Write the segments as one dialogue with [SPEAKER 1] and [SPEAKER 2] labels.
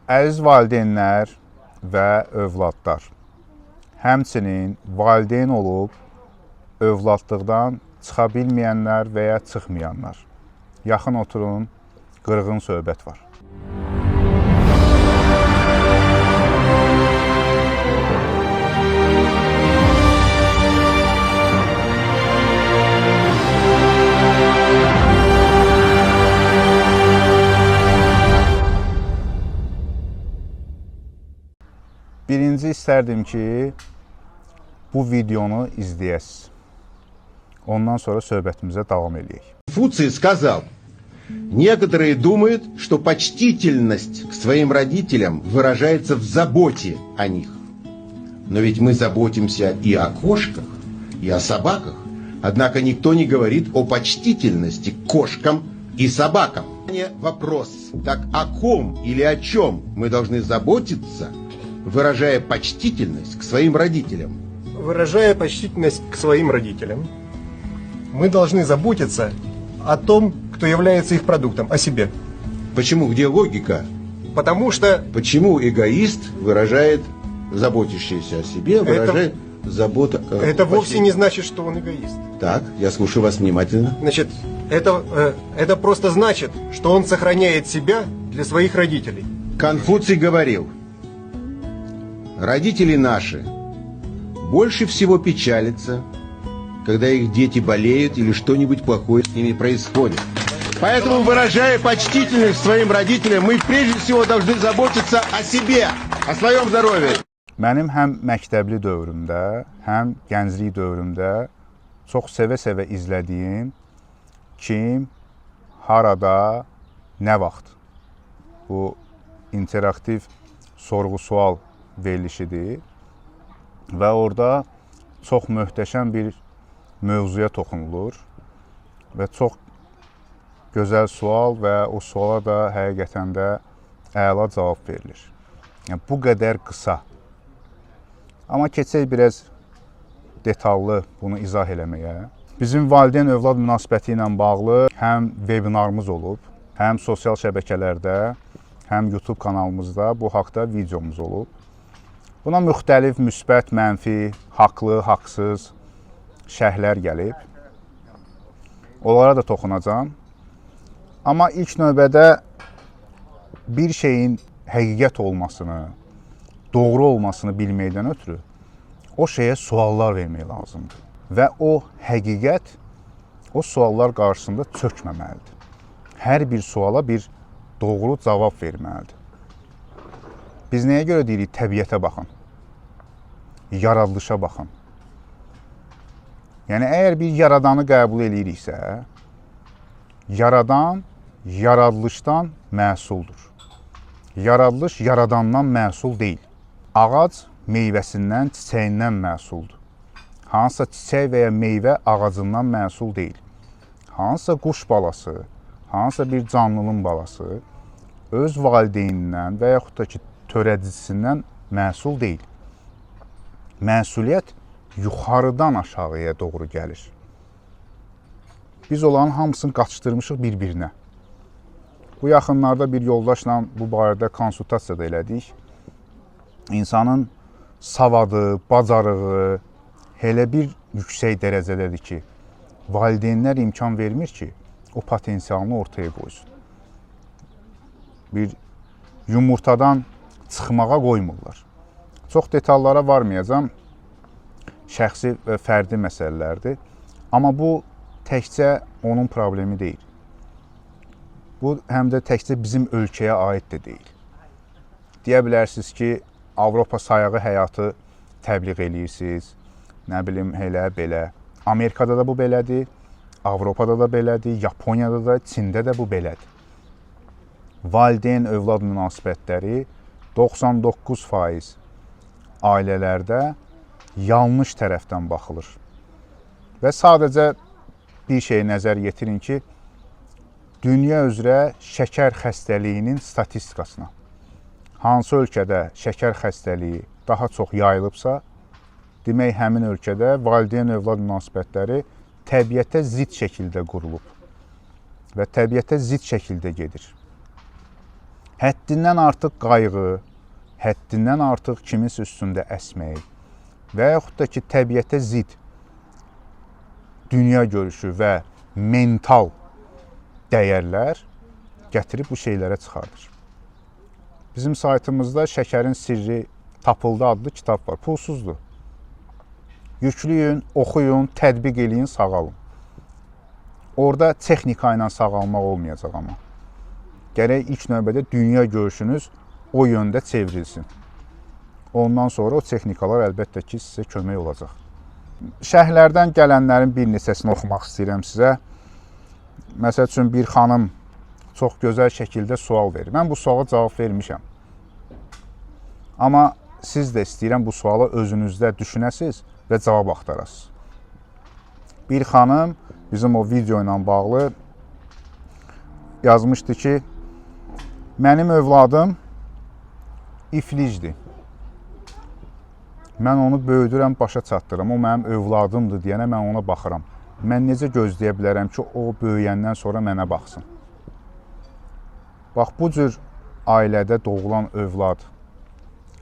[SPEAKER 1] Əziz valideynlər və övladlar, həmçinin valideyn olub övladlıqdan çıxa bilməyənlər və ya çıxmayanlar. Yaxın oturun, qırğın söhbət var. Birinci istərdim ki, bu videonu izləyəsiniz. Ondan sonra söhbətimizə davam edək.
[SPEAKER 2] Конфуций сказал: некоторые думают, что почтительность к своим родителям выражается в заботе о них. Но ведь мы заботимся и о кошках, и о собаках. Однако никто не говорит о почтительности к кошкам и собакам. Вопрос: так о ком или о чем мы должны заботиться, выражая почтительность к своим родителям?
[SPEAKER 3] Выражая почтительность к своим родителям, мы должны заботиться о том, кто является их продуктом, о себе.
[SPEAKER 2] Почему? Где логика?
[SPEAKER 3] Потому что
[SPEAKER 2] Почему эгоист выражает, заботящийся о себе, выражает заботу о...
[SPEAKER 3] это вовсе не значит, что он эгоист.
[SPEAKER 2] Так, я слушаю вас внимательно.
[SPEAKER 3] Значит, это просто значит, что он сохраняет себя для своих родителей.
[SPEAKER 2] Конфуций говорил: родители наши больше всего печалятся, когда их дети болеют или что-нибудь плохое с ними происходит. Поэтому, выражая почтительность своим родителям, мы прежде всего должны заботиться о себе, о своем здоровье.
[SPEAKER 1] Mənim həm məktəbli dövrümdə, həm gənclik dövrümdə çox sevə-sevə izlədiyim kim, harada, nə vaxt bu interaktiv sorğu-sual verilişidir və orada çox möhtəşəm bir mövzuya toxunulur və çox gözəl sual və o suala da həqiqətən də əla cavab verilir. Yəni, bu qədər qısa. Amma keçək biraz detallı bunu izah eləməyə. Bizim valideyn-övlad münasibəti ilə bağlı həm webinarımız olub, həm sosial şəbəkələrdə, həm YouTube kanalımızda bu haqda videomuz olub. Buna müxtəlif, müsbət, mənfi, haqlı, haqsız şərhlər gəlib. Onlara da toxunacağam. Amma ilk növbədə bir şeyin həqiqət olmasını, doğru olmasını bilməkdən ötürü o şeyə suallar vermək lazımdır. Və o həqiqət o suallar qarşısında çökməməlidir. Hər bir suala bir doğru cavab verməlidir. Biz nəyə görə deyirik? Təbiətə baxın, yaradılışa baxın. Yəni, əgər bir yaradanı qəbul ediriksə, yaradan yaradılışdan məhsuldur. Yaradılış yaradandan məhsul deyil. Ağac meyvəsindən, çiçəyindən məhsuldur. Hansısa çiçək və ya meyvə ağacından məhsul deyil. Hansısa quş balası, hansısa bir canlının balası öz valideynindən və yaxud da ki, törədicisindən məhsul deyil. Məsuliyyət yuxarıdan aşağıya doğru gəlir. Biz onların hamısını qaçdırmışıq bir-birinə. Bu yaxınlarda bir yoldaşla bu barədə konsultasiya da elədik. İnsanın savadı, bacarığı elə bir yüksək dərəcədədir ki, valideynlər imkan vermir ki, o potensialını ortaya qoysun. Bir yumurtadan çıxmağa qoymurlar. Çox detallara varmayacam, şəxsi və fərdi məsələlərdir. Amma bu təkcə onun problemi deyil. Bu həm də təkcə bizim ölkəyə aid də deyil. Deyə bilərsiniz ki, Avropa sayağı həyatı təbliğ eləyirsiniz, nə bilim, belə. Amerikada da bu belədir, Avropada da belədir, Yaponiyada da, Çində də bu belədir. Valideyn-övlad münasibətləri 99% ailələrdə yanlış tərəfdən baxılır. Və sadəcə bir şeyə nəzər yetirin ki, dünya üzrə şəkər xəstəliyinin statistikasına. Hansı ölkədə şəkər xəstəliyi daha çox yayılıbsa, demək həmin ölkədə valideyn-övlad münasibətləri təbiətə zidd şəkildə qurulub və təbiətə zidd şəkildə gedir. həddindən artıq qayğı, həddindən artıq kiminsə üstündə əsmək və yaxud da ki, təbiətə zid dünya görüşü və mental dəyərlər gətirib bu şeylərə çıxardır. Bizim saytımızda Şəkərin Sirri Tapıldı adlı kitab var. Pulsuzdur. Yükləyin, oxuyun, tətbiq eləyin, sağalın. Orada texnika ilə sağalmaq olmayacaq amma. Gərək ilk növbədə dünya görüşünüz o yöndə çevrilsin. Ondan sonra o texnikalar əlbəttə ki, sizə kömək olacaq. Şərhlərdən gələnlərin bir neçəsini oxumaq istəyirəm sizə. Məsəl üçün, bir xanım çox gözəl şəkildə sual verir. Mən bu suala cavab vermişəm. Amma siz də istəyirəm bu sualı özünüzdə düşünəsiniz və cavab axtarasınız. Bir xanım bizim o video ilə bağlı yazmışdı ki, mənim övladım iflicdir. Mən onu böyüdürəm, başa çatdırıram. O mənim övladımdır deyənə mən ona baxıram. Mən necə gözləyə bilərəm ki, o böyüyəndən sonra mənə baxsın? Bax, bu cür ailədə doğulan övlad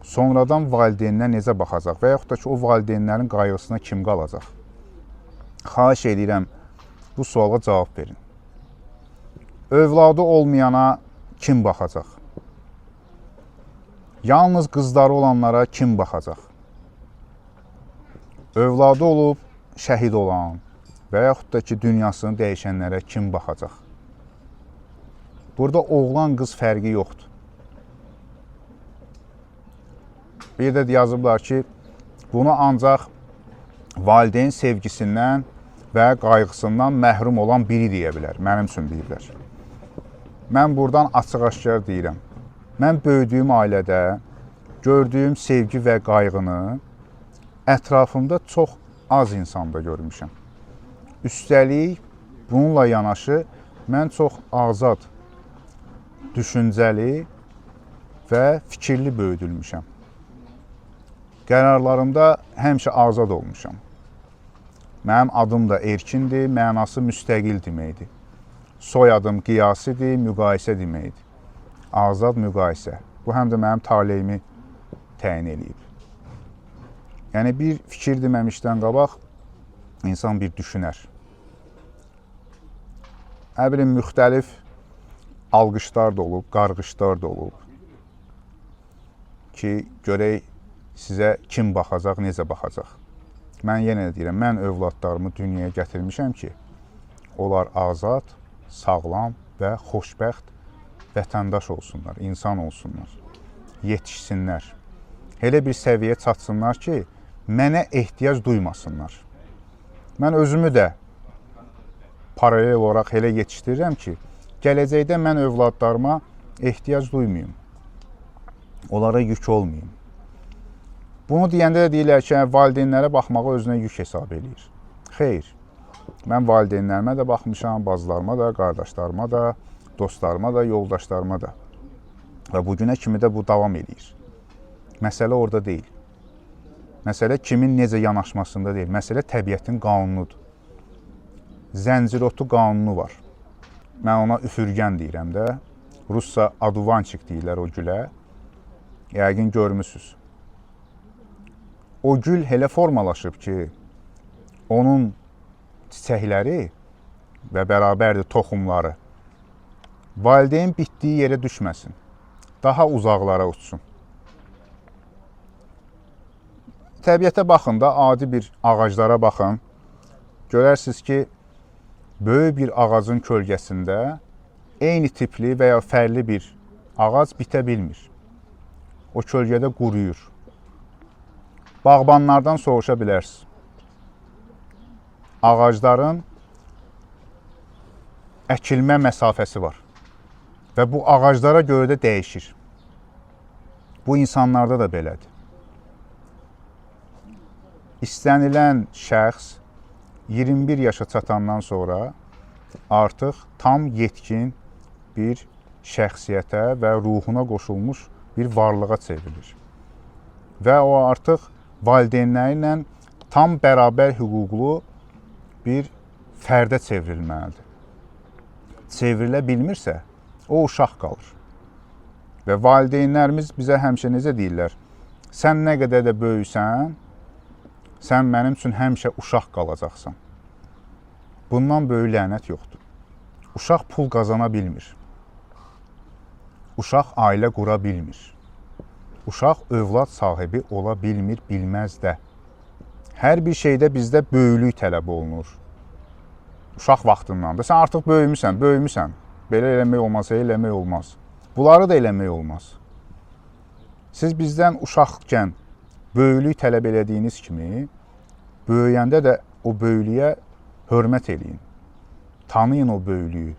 [SPEAKER 1] sonradan valideynlər necə baxacaq və yaxud da ki, o valideynlərin qayğısına kim qalacaq? Xahiş edirəm, bu suala cavab verin. Övladı olmayana kim baxacaq? Yalnız qızları olanlara kim baxacaq? Övladı olub şəhid olan və yaxud da ki, dünyasını dəyişənlərə kim baxacaq? Burada oğlan-qız fərqi yoxdur. Bir də yazıblar ki, bunu ancaq valideyn sevgisindən və qayğısından məhrum olan biri deyə bilər. Mənim üçün deyirlər. Mən buradan açıq-aşkar deyirəm. Mən böyüdüyüm ailədə gördüyüm sevgi və qayğını ətrafımda çox az insanda görmüşəm. Üstəlik, bununla yanaşı mən çox azad, düşüncəli və fikirli böyüdülmüşəm. Qərarlarımda həmişə azad olmuşam. Mənim adım da erkindir, mənası müstəqil deməkdir. Soyadım qiyasidir, müqayisə deməkdir. Azad müqayisə. Bu həm də mənim taleyimi təyin eləyib. Yəni, bir fikir deməmişdən qabaq insan bir düşünər. Əbirin müxtəlif alqışlar da olub, qarğışlar da olub ki, görək sizə kim baxacaq, necə baxacaq. Mən yenə deyirəm, mən övladlarımı dünyaya gətirmişəm ki, onlar azad, sağlam və xoşbəxt vətəndaş olsunlar, insan olsunlar, yetişsinlər. Elə bir səviyyə çatsınlar ki, mənə ehtiyac duymasınlar. Mən özümü də paralel olaraq elə yetişdirirəm ki, gələcəkdə mən övladlarıma ehtiyac duymayım, onlara yük olmayım. Bunu deyəndə də deyirlər ki, valideynlərə baxmağı özünə yük hesab edir. Xeyr, mən valideynlərimə də baxmışam, bacılarıma da, qardaşlarıma da, dostlarıma da, yoldaşlarıma da. Və bugünə kimi də bu davam edir. Məsələ orada deyil. Məsələ kimin necə yanaşmasında deyil. Məsələ təbiətin qanunudur. Zəncirotu qanunu var. Mən ona üfürgən deyirəm də. Rusca aduvançik deyirlər o gülə. Yəqin görmüsünüz. O gül elə formalaşıb ki, onun çiçəkləri və bərabərdir toxumları valideyn bitdiyi yerə düşməsin, daha uzaqlara uçsun. Təbiətə baxın da, adi bir ağaclara baxın, görərsiniz ki, böyük bir ağacın kölgəsində eyni tipli və ya fərqli bir ağac bitə bilmir. O kölgədə quruyur. Bağbanlardan soruşa bilərsiniz. Ağacların əkilmə məsafəsi var və bu ağaclara görə də dəyişir. Bu insanlarda da belədir. İstənilən şəxs 21 yaşa çatandan sonra artıq tam yetkin bir şəxsiyyətə və ruhuna qoşulmuş bir varlığa çevrilir. Və o artıq valideynləri ilə tam bərabər hüquqlu bir fərdə çevrilməlidir. Çevrilə bilmirsə, o uşaq qalır. Və valideynlərimiz bizə həmişə necə deyirlər? Sən nə qədər də böyüsən, sən mənim üçün həmişə uşaq qalacaqsan. Bundan böyük lənət yoxdur. Uşaq pul qazana bilmir. Uşaq ailə qura bilmir. Uşaq övlad sahibi ola bilmir, bilməz də. Hər bir şeydə bizdə böyüklük tələb olunur. Uşaq vaxtından da. Sən artıq böyümüsən. Belə eləmək olmaz, eləmək olmaz. Bunları da eləmək olmaz. Siz bizdən uşaqkən böyüklük tələb elədiyiniz kimi, böyüyəndə də o böyüklüyə hörmət eləyin. Tanıyın o böyüklüyü.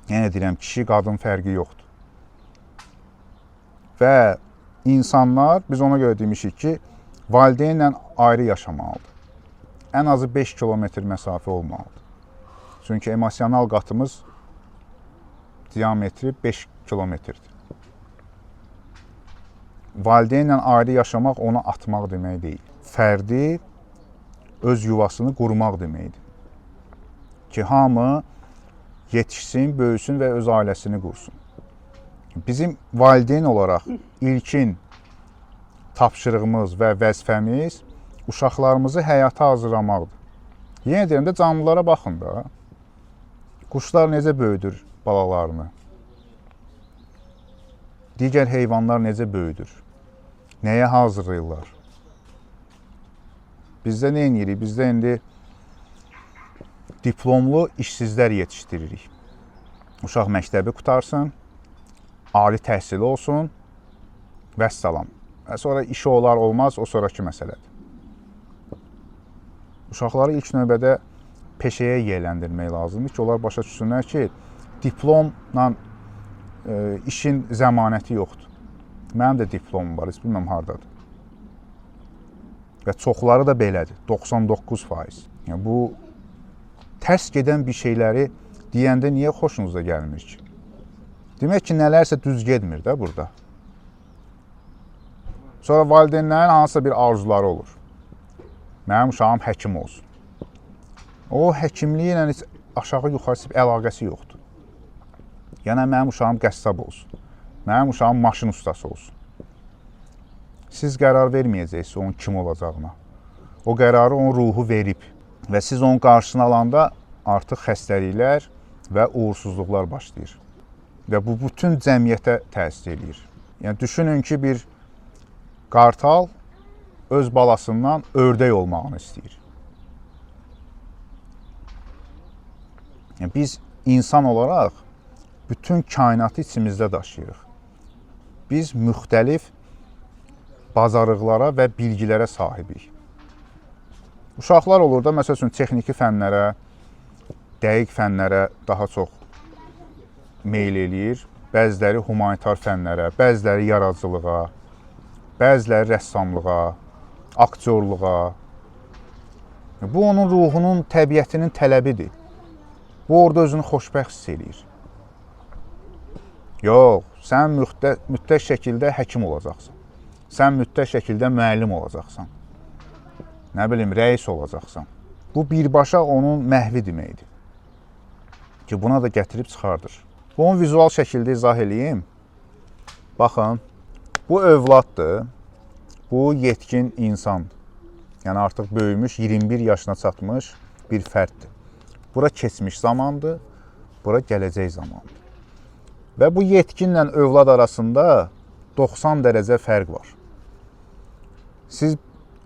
[SPEAKER 1] Yenə deyirəm, kişi, qadın fərqi yoxdur. Və insanlar, biz ona görə demişik ki, valideynlə ayrı yaşamalıdır. Ən azı 5 kilometr məsafə olmalıdır. Çünki emosional qatımız diametri 5 kilometrdir. Valideynlə ayrı yaşamaq ona atmaq demək deyil. Fərdi öz yuvasını qurmaq deməkdir. Ki, hamı yetişsin, böyüsün və öz ailəsini qursun. Bizim valideyn olaraq ilkin tapşırığımız və vəzifəmiz uşaqlarımızı həyata hazırlamaqdır. Yenə deyirəm də, canlılara baxın da. Quşlar necə böyüdür balalarını? Digər heyvanlar necə böyüdür? Nəyə hazırlayırlar? Bizdə nə edirik? Bizdə indi diplomlu işsizlər yetişdiririk. Uşaq məktəbi qutarsın, ali təhsili olsun, vəssalam. Sonra işi olar, olmaz, o sonraki məsələdir. Uşaqları ilk növbədə peşəyə yiyələndirmək lazımdır ki, onlar başa düşsünlər ki, diplomla işin zəmanəti yoxdur. Mənim də diplomum var, heç bilməm haradadır. Və çoxları da belədir, 99%. Yəni, bu tərs gedən bir şeyləri deyəndə niyə xoşunuza gəlmir ki? Demək ki, nələrsə düz getmir də burada. Sonra valideynlərin hansısa bir arzuları olur. Mənim uşağım həkim olsun. O həkimliyi ilə heç aşağı-yuxarısı əlaqəsi yoxdur. Yəni, mənim uşağım qəssab olsun. Mənim uşağım maşın ustası olsun. Siz qərar verməyəcəksiniz onun kim olacağına. O qərarı onun ruhu verib. Və siz onun qarşısına alanda artıq xəstəliklər və uğursuzluqlar başlayır. Və bu, bütün cəmiyyətə təsir edir. Yəni, düşünün ki, bir qartal öz balasından ördək olmağını istəyir. Yəni, biz insan olaraq bütün kainatı içimizdə daşıyırıq. Biz müxtəlif bacarıqlara və bilgilərə sahibik. Uşaqlar olur da, məsəl üçün, texniki fənlərə, dəqiq fənlərə daha çox meyl eləyir. Bəziləri humanitar fənlərə, bəziləri yaradıcılığa, bəziləri rəssamlığa, aktyorluğa. Bu, onun ruhunun, təbiətinin tələbidir. Bu, orada özünü xoşbəxt hiss eləyir. Yox, sən mütləq şəkildə həkim olacaqsan. Sən mütləq şəkildə müəllim olacaqsan. Nə bilim, rəis olacaqsan. Bu, birbaşa onun məhvi deməkdir. Ki, buna da gətirib çıxardır. Bunu vizual şəkildə izah edeyim. Baxın, bu övladdır, bu yetkin insandır. Yəni, artıq böyümüş, 21 yaşına çatmış bir fərddir. Bura keçmiş zamandır, bura gələcək zamandır. Və bu yetkinlə övlad arasında 90 dərəcə fərq var. Siz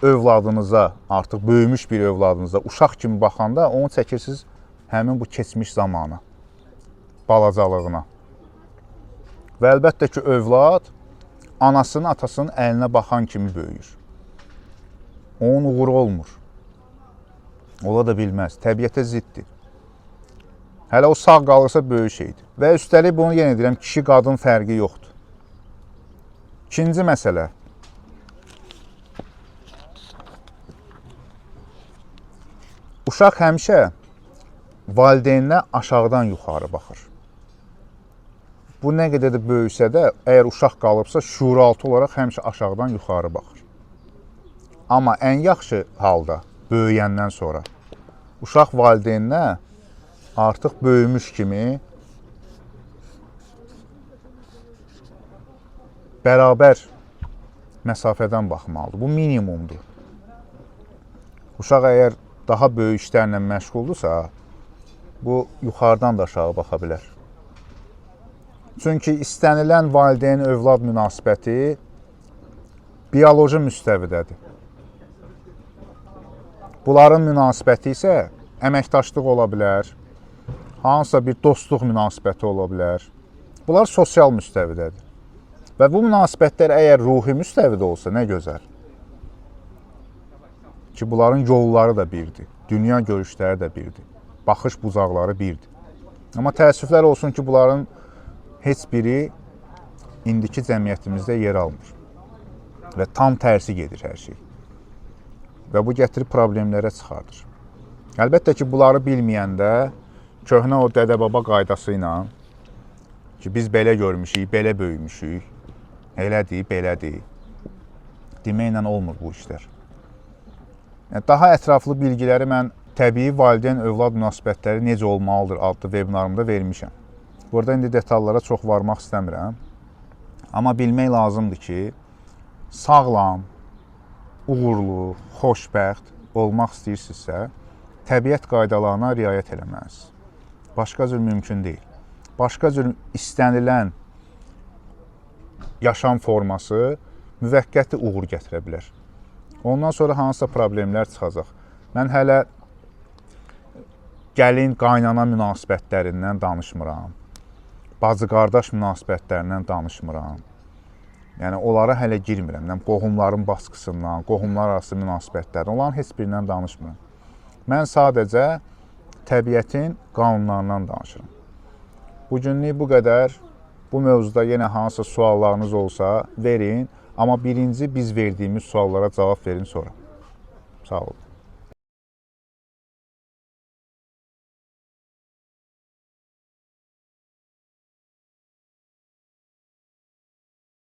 [SPEAKER 1] övladınıza, artıq böyümüş bir övladınıza uşaq kimi baxanda onu çəkirsiniz həmin bu keçmiş zamana, balacalığına. Və əlbəttə ki, övlad anasının, atasının əlinə baxan kimi böyüyür. Onun uğuru olmur. Ola da bilməz. Təbiətə ziddir. Hələ o sağ qalırsa böyük şeydir. Və üstəlik bunu yenə deyirəm, kişi-qadın fərqi yoxdur. İkinci məsələ. Uşaq həmişə valideyninə aşağıdan yuxarı baxır. Bu nə qədər də böyüsə də, əgər uşaq qalıbsa, şuuraltı olaraq həmişə aşağıdan yuxarı baxır. Amma ən yaxşı halda, böyüyəndən sonra, uşaq valideyninə artıq böyümüş kimi bərabər məsafədən baxmalıdır. Bu minimumdur. Uşaq əgər daha böyük işlərlə məşğuldursa, bu yuxarıdan da aşağı baxa bilər. Çünki istənilən valideyn-övlad münasibəti bioloji müstəvidədir. Bunların münasibəti isə əməkdaşlıq ola bilər, hansısa bir dostluq münasibəti ola bilər. Bunlar sosial müstəvidədir. Və bu münasibətlər əgər ruhi müstəvidə olsa, nə gözəl. Ki, bunların yolları da birdir, dünya görüşləri də birdir, baxış bucaqları birdir. Amma təəssüflər olsun ki, bunların heç biri indiki cəmiyyətimizdə yer almır. Və tam tərsi gedir hər şey. Və bu gətirib problemlərə çıxardır. Əlbəttə ki, bunları bilməyəndə köhnə o dədə-baba qaydası ilə ki, biz belə görmüşük, belə böyümüşük, elədir, belədir, deməklə olmur bu işlər. Daha ətraflı bilgiləri mən təbii valideyn-övlad münasibətləri necə olmalıdır adlı vebinarımda vermişəm. Burada indi detallara çox varmaq istəmirəm. Amma bilmək lazımdır ki, sağlam, uğurlu, xoşbəxt olmaq istəyirsinizsə, təbiət qaydalarına riayət eləməlisiniz. Başqa cür mümkün deyil. Başqa cür istənilən yaşam forması müvəqqəti uğur gətirə bilər. Ondan sonra hansısa problemlər çıxacaq. Mən hələ gəlin, qaynana münasibətlərindən danışmıram. Bacı-qardaş münasibətlərindən danışmıram. Yəni, onlara hələ girmirəm. Qohumların baskısından, qohumlar arası münasibətlərdən, onların heç birindən danışmıram. Mən sadəcə təbiətin qanunlarından danışıram. Bugünlük bu qədər. Bu mövzuda yenə hansısa suallarınız olsa verin. Amma birinci biz verdiyimiz suallara cavab verin sonra. Sağ olun.